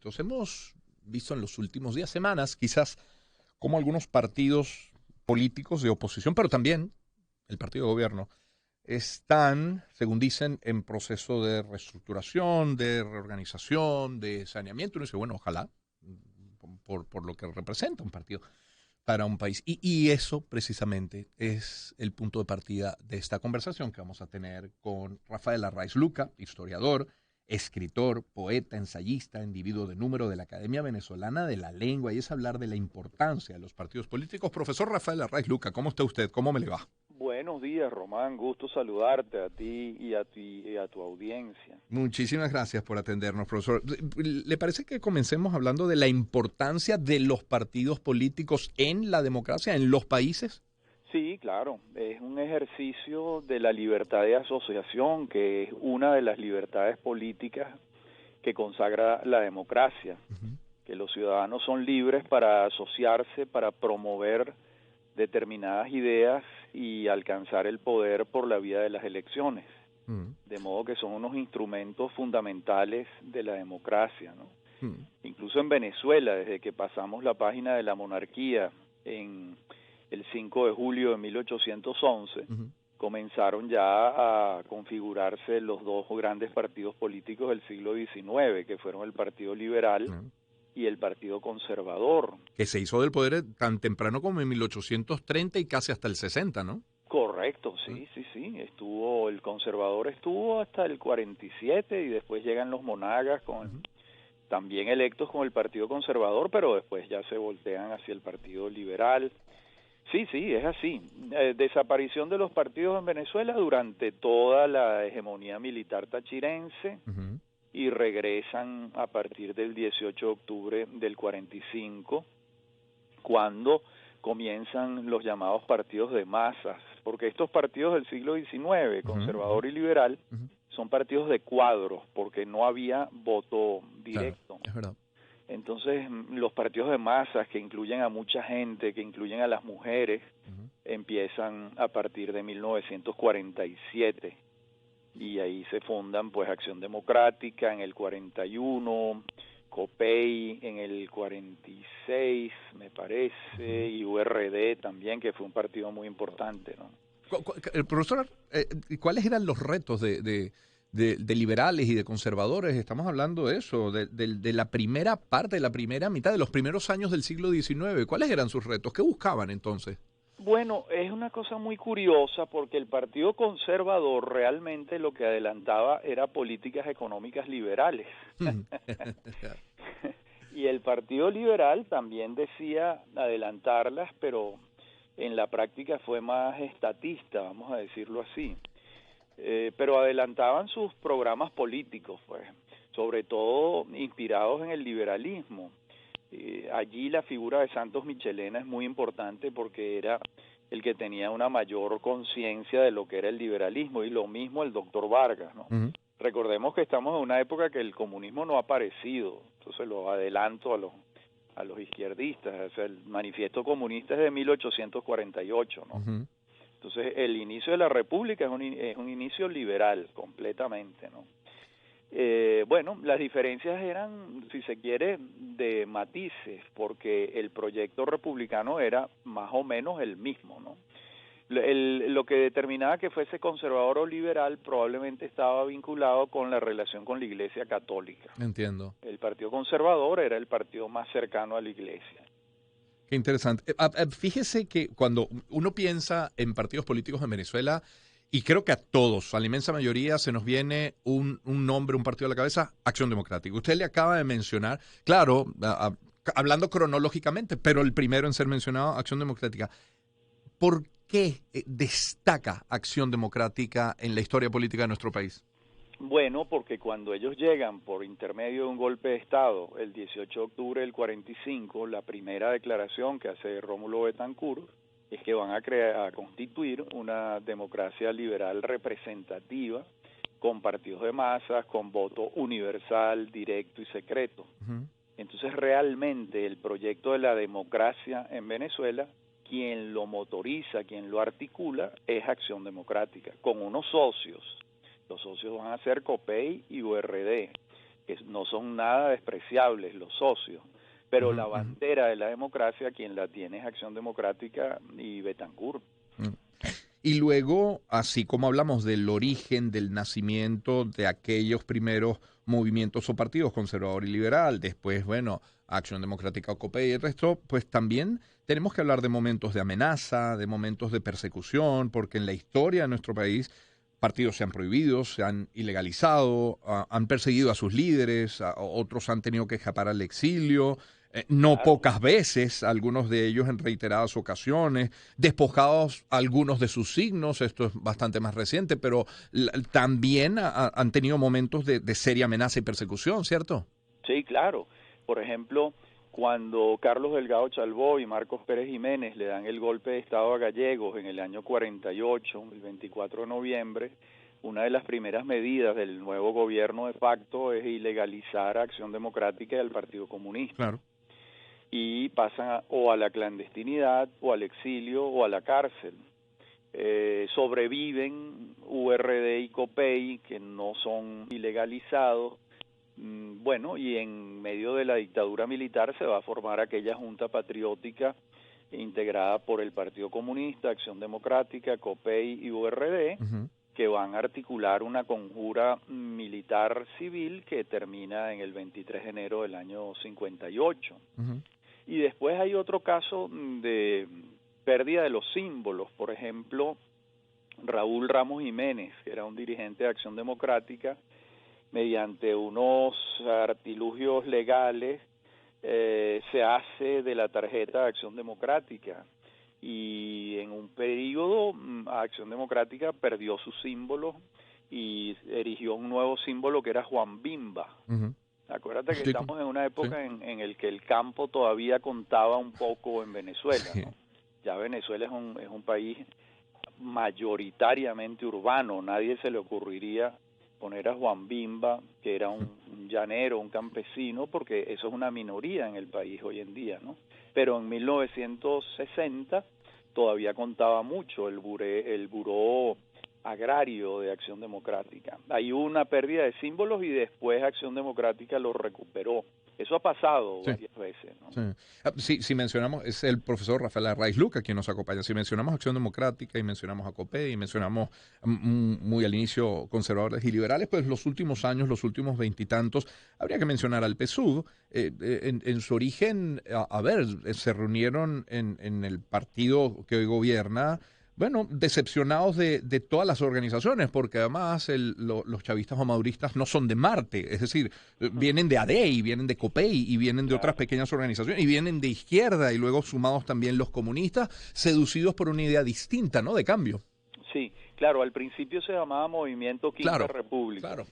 distintos. Hemos visto en los últimos días, semanas, quizás, como algunos partidos políticos de oposición, pero también el partido de gobierno, están, según dicen, en proceso de reestructuración, de reorganización, de saneamiento. Uno dice, bueno, ojalá, por lo que representa un partido para un país. Y eso precisamente es el punto de partida de esta conversación que vamos a tener con Rafael Arraiz Luca, historiador, escritor, poeta, ensayista, individuo de número de la Academia Venezolana de la Lengua, y es hablar de la importancia de los partidos políticos. Profesor Rafael Arraiz Luca, ¿cómo está usted? ¿Cómo me le va? Buenos días, Román. Gusto saludarte a ti y a tu audiencia. Muchísimas gracias por atendernos, profesor. ¿Le parece que comencemos hablando de la importancia de los partidos políticos en la democracia, en los países? Sí, claro. Es un ejercicio de la libertad de asociación, que es una de las libertades políticas que consagra la democracia, que los ciudadanos son libres para asociarse, para promover determinadas ideas y alcanzar el poder por la vía de las elecciones. De modo que son unos instrumentos fundamentales de la democracia, ¿no? Incluso en Venezuela, desde que pasamos la página de la monarquía en el 5 de julio de 1811, comenzaron ya a configurarse los dos grandes partidos políticos del siglo XIX, que fueron el Partido Liberal y el Partido Conservador. Que se hizo del poder tan temprano como en 1830 y casi hasta el 60, ¿no? Correcto, sí. El conservador estuvo hasta el 47 y después llegan los monagas también electos con el Partido Conservador, pero después ya se voltean hacia el Partido Liberal. Sí, es así. Desaparición de los partidos en Venezuela durante toda la hegemonía militar tachirense y regresan a partir del 18 de octubre del 45, cuando comienzan los llamados partidos de masas, porque estos partidos del siglo XIX, conservador y liberal, son partidos de cuadros, porque no había voto directo. Claro, es verdad. Entonces, los partidos de masas, que incluyen a mucha gente, que incluyen a las mujeres, empiezan a partir de 1947, y ahí se fundan, pues, Acción Democrática en el 41, COPEI en el 46, me parece, y URD también, que fue un partido muy importante, ¿no? Profesor, ¿cuáles eran los retos de liberales y de conservadores? Estamos hablando de eso, de la primera parte, de la primera mitad, de los primeros años del siglo XIX. ¿Cuáles eran sus retos? ¿Qué buscaban entonces? Bueno, es una cosa muy curiosa porque el Partido Conservador realmente lo que adelantaba era políticas económicas liberales. Y el Partido Liberal también decía adelantarlas, pero en la práctica fue más estatista, vamos a decirlo así. Pero adelantaban sus programas políticos, pues, sobre todo inspirados en el liberalismo. Allí la figura de Santos Michelena es muy importante porque era el que tenía una mayor conciencia de lo que era el liberalismo, y lo mismo el doctor Vargas, ¿no? Recordemos que estamos en una época que el comunismo no ha aparecido, entonces lo adelanto a los izquierdistas. O sea, el manifiesto comunista es de 1848, ¿no? Entonces el inicio de la República es un inicio liberal completamente, ¿no? Bueno, las diferencias eran, si se quiere, de matices, porque el proyecto republicano era más o menos el mismo, ¿no? Lo que determinaba que fuese conservador o liberal probablemente estaba vinculado con la relación con la Iglesia Católica. Entiendo. El Partido Conservador era el partido más cercano a la Iglesia. Qué interesante. Fíjese que cuando uno piensa en partidos políticos en Venezuela, y creo que a todos, a la inmensa mayoría, se nos viene un nombre, un partido a la cabeza: Acción Democrática. Usted le acaba de mencionar, claro, hablando cronológicamente, pero el primero en ser mencionado, Acción Democrática. ¿Por qué destaca Acción Democrática en la historia política de nuestro país? Bueno, porque cuando ellos llegan por intermedio de un golpe de Estado, el 18 de octubre del 45, la primera declaración que hace Rómulo Betancourt es que van a constituir una democracia liberal representativa, con partidos de masas, con voto universal, directo y secreto. Entonces, realmente el proyecto de la democracia en Venezuela, quien lo motoriza, quien lo articula, es Acción Democrática, con unos socios. Los socios van a ser COPEI y URD. que no son nada despreciables los socios, pero la bandera de la democracia quien la tiene es Acción Democrática y Betancourt. Y luego, así como hablamos del origen, del nacimiento de aquellos primeros movimientos o partidos, conservador y liberal, después, bueno, Acción Democrática, COPEI y el resto, pues también tenemos que hablar de momentos de amenaza, de momentos de persecución, porque en la historia de nuestro país partidos se han prohibido, se han ilegalizado, han perseguido a sus líderes, otros han tenido que escapar al exilio. No pocas veces, algunos de ellos en reiteradas ocasiones, despojados algunos de sus signos, esto es bastante más reciente, pero también han tenido momentos de seria amenaza y persecución, ¿cierto? Sí, claro. Por ejemplo, cuando Carlos Delgado Chalbó y Marcos Pérez Jiménez le dan el golpe de Estado a Gallegos en el año 48, el 24 de noviembre, una de las primeras medidas del nuevo gobierno de facto es ilegalizar a Acción Democrática y al Partido Comunista. Claro. Y pasan o a la clandestinidad, o al exilio, o a la cárcel. Sobreviven URD y COPEI, que no son ilegalizados. Bueno, y en medio de la dictadura militar se va a formar aquella Junta Patriótica integrada por el Partido Comunista, Acción Democrática, COPEI y URD, que van a articular una conjura militar civil que termina en el 23 de enero del año 58. Y después hay otro caso de pérdida de los símbolos. Por ejemplo, Raúl Ramos Jiménez, que era un dirigente de Acción Democrática, mediante unos artilugios legales se hace de la tarjeta de Acción Democrática. Y en un periodo Acción Democrática perdió su símbolo y erigió un nuevo símbolo que era Juan Bimba. Acuérdate que estamos en una época en el que el campo todavía contaba un poco en Venezuela, ¿no? Ya Venezuela es un país mayoritariamente urbano, nadie se le ocurriría poner a Juan Bimba, que era un llanero, un campesino, porque eso es una minoría en el país hoy en día, ¿no? Pero en 1960 todavía contaba mucho el buró agrario de Acción Democrática. Hay una pérdida de símbolos y después Acción Democrática lo recuperó. Eso ha pasado varias veces, ¿no? Si mencionamos, es el profesor Rafael Arraiz Luca quien nos acompaña. Si mencionamos Acción Democrática y mencionamos a COPEI y mencionamos muy al inicio conservadores y liberales, pues los últimos años, los últimos veintitantos, habría que mencionar al PSUV. En su origen, se reunieron en el partido que hoy gobierna. Bueno, decepcionados de todas las organizaciones, porque además los chavistas o maduristas no son de Marte, es decir, vienen de ADEI, vienen de COPEI y vienen de otras pequeñas organizaciones y vienen de izquierda y luego sumados también los comunistas, seducidos por una idea distinta, ¿no?, de cambio. Sí, claro, al principio se llamaba Movimiento Quinta República. Claro.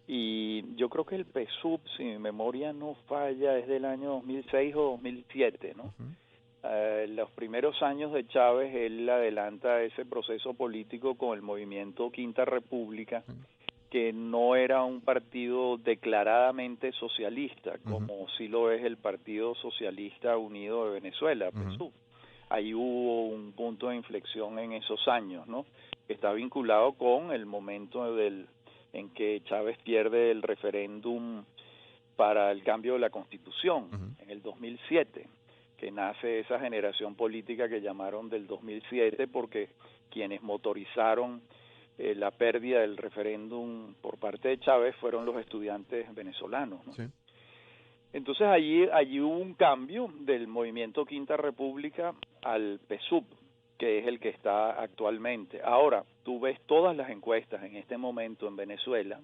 Y yo creo que el PSUV, si mi memoria no falla, es del año 2006 o 2007, ¿no? Los primeros años de Chávez, él adelanta ese proceso político con el movimiento Quinta República, que no era un partido declaradamente socialista, como sí lo es el Partido Socialista Unido de Venezuela, PSUV. Ahí hubo un punto de inflexión en esos años, ¿no?, que está vinculado con el momento en que Chávez pierde el referéndum para el cambio de la Constitución en el 2007. Que nace esa generación política que llamaron del 2007, porque quienes motorizaron la pérdida del referéndum por parte de Chávez fueron los estudiantes venezolanos, ¿no? Sí. Entonces allí hubo un cambio del movimiento Quinta República al PSUV, que es el que está actualmente. Ahora, tú ves todas las encuestas en este momento en Venezuela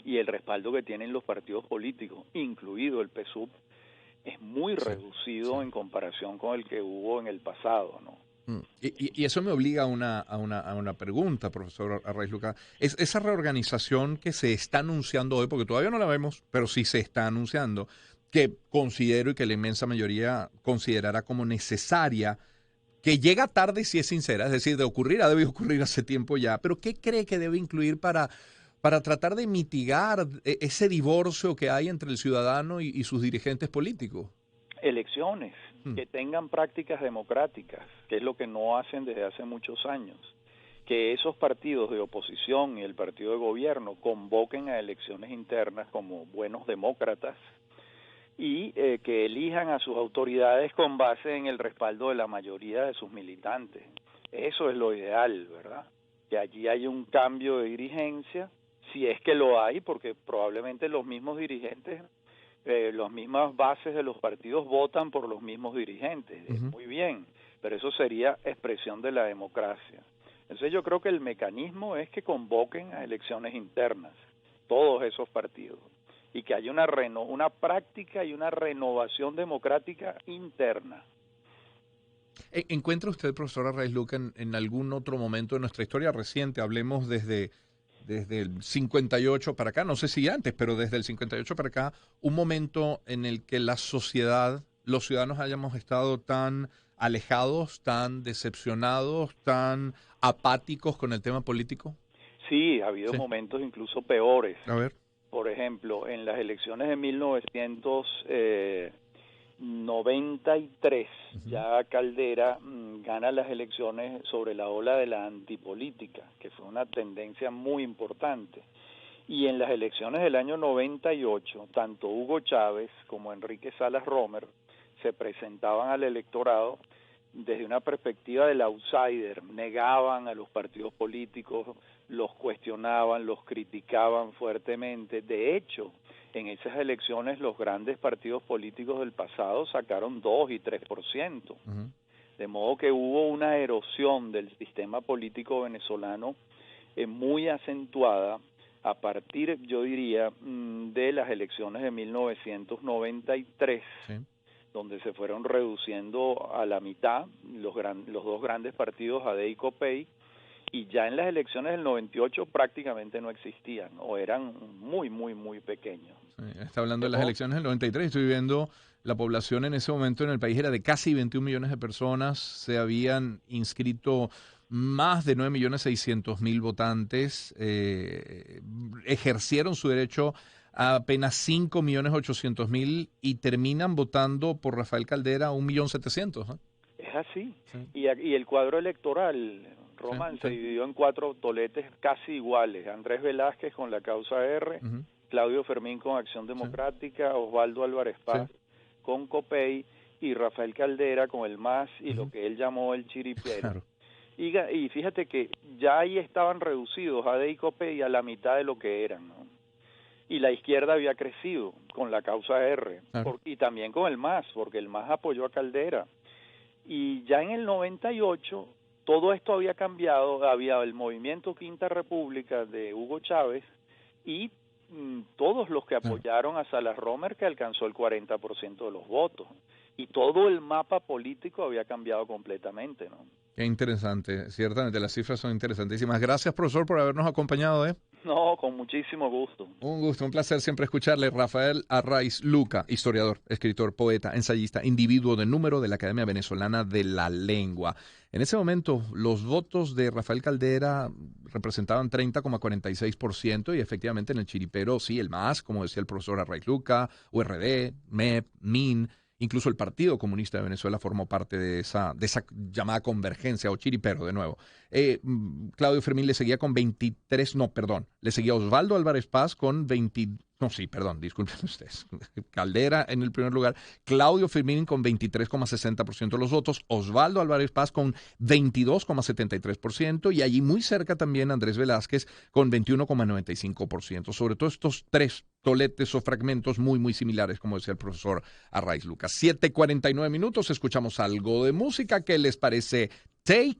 y el respaldo que tienen los partidos políticos, incluido el PSUV, es muy reducido en comparación con el que hubo en el pasado, ¿no? Y eso me obliga a una pregunta, profesor Arraiz Luca. Es esa reorganización que se está anunciando hoy, porque todavía no la vemos, pero sí se está anunciando, que considero y que la inmensa mayoría considerará como necesaria, que llega tarde si es sincera, es decir, debe ocurrir hace tiempo ya, pero ¿qué cree que debe incluir para tratar de mitigar ese divorcio que hay entre el ciudadano y sus dirigentes políticos? Elecciones que tengan prácticas democráticas, que es lo que no hacen desde hace muchos años, que esos partidos de oposición y el partido de gobierno convoquen a elecciones internas como buenos demócratas y que elijan a sus autoridades con base en el respaldo de la mayoría de sus militantes. Eso es lo ideal, ¿verdad? Que allí haya un cambio de dirigencia, si es que lo hay, porque probablemente los mismos dirigentes, las mismas bases de los partidos votan por los mismos dirigentes. Muy bien, pero eso sería expresión de la democracia. Entonces yo creo que el mecanismo es que convoquen a elecciones internas, todos esos partidos, y que haya una práctica y una renovación democrática interna. ¿Encuentra usted, profesor Arraiz Luca, en algún otro momento de nuestra historia reciente, hablemos desde el 58 para acá, no sé si antes, pero desde el 58 para acá, un momento en el que la sociedad, los ciudadanos hayamos estado tan alejados, tan decepcionados, tan apáticos con el tema político? Sí, ha habido momentos incluso peores. A ver. Por ejemplo, en las elecciones de 1993, ya Caldera gana las elecciones sobre la ola de la antipolítica, que fue una tendencia muy importante. Y en las elecciones del año 98, tanto Hugo Chávez como Enrique Salas Romer se presentaban al electorado desde una perspectiva del outsider, negaban a los partidos políticos, los cuestionaban, los criticaban fuertemente. De hecho, en esas elecciones los grandes partidos políticos del pasado sacaron 2 y 3%. De modo que hubo una erosión del sistema político venezolano muy acentuada a partir, yo diría, de las elecciones de 1993. Sí. Donde se fueron reduciendo a la mitad los dos grandes partidos, AD y COPEI, y ya en las elecciones del 98 prácticamente no existían, o eran muy, muy, muy pequeños. Sí, está hablando de las elecciones del 93, estoy viendo la población en ese momento en el país era de casi 21 millones de personas, se habían inscrito más de 9.600.000 votantes, ejercieron su derecho a apenas 5.800.000 y terminan votando por Rafael Caldera 1.700.000. Es así. Sí. Y el cuadro electoral, Román, se dividió en 4 toletes casi iguales. Andrés Velázquez con la causa R, Claudio Fermín con Acción Democrática, Osvaldo Álvarez Paz con COPEI y Rafael Caldera con el MAS y lo que él llamó el chiripero. Claro. Y fíjate que ya ahí estaban reducidos AD y COPEI a la mitad de lo que eran, ¿no? Y la izquierda había crecido con la causa R, y también con el MAS, porque el MAS apoyó a Caldera. Y ya en el 98 todo esto había cambiado, había el movimiento Quinta República de Hugo Chávez y todos los que apoyaron a Salas Romer, que alcanzó el 40% de los votos. Y todo el mapa político había cambiado completamente, ¿no? Qué interesante, ciertamente las cifras son interesantísimas. Gracias, profesor, por habernos acompañado. No, con muchísimo gusto. Un gusto, un placer siempre escucharle. Rafael Arraiz Luca, historiador, escritor, poeta, ensayista, individuo de número de la Academia Venezolana de la Lengua. En ese momento, los votos de Rafael Caldera representaban 30,46% y efectivamente en el chiripero, sí, el MAS, como decía el profesor Arraiz Luca, URD, MEP, MIN, incluso el Partido Comunista de Venezuela formó parte de esa llamada convergencia o chiripero de nuevo. Claudio Fermín le seguía con 23, le seguía Osvaldo Álvarez Paz con 20, disculpen ustedes. Caldera en el primer lugar, Claudio Fermín con 23,60% de los votos, Osvaldo Álvarez Paz con 22,73% y allí muy cerca también Andrés Velázquez con 21,95%. Sobre todo estos 3 toletes o fragmentos muy, muy similares, como decía el profesor Arraiz Lucas. 7:49 minutos, escuchamos algo de música. ¿Qué les parece? Take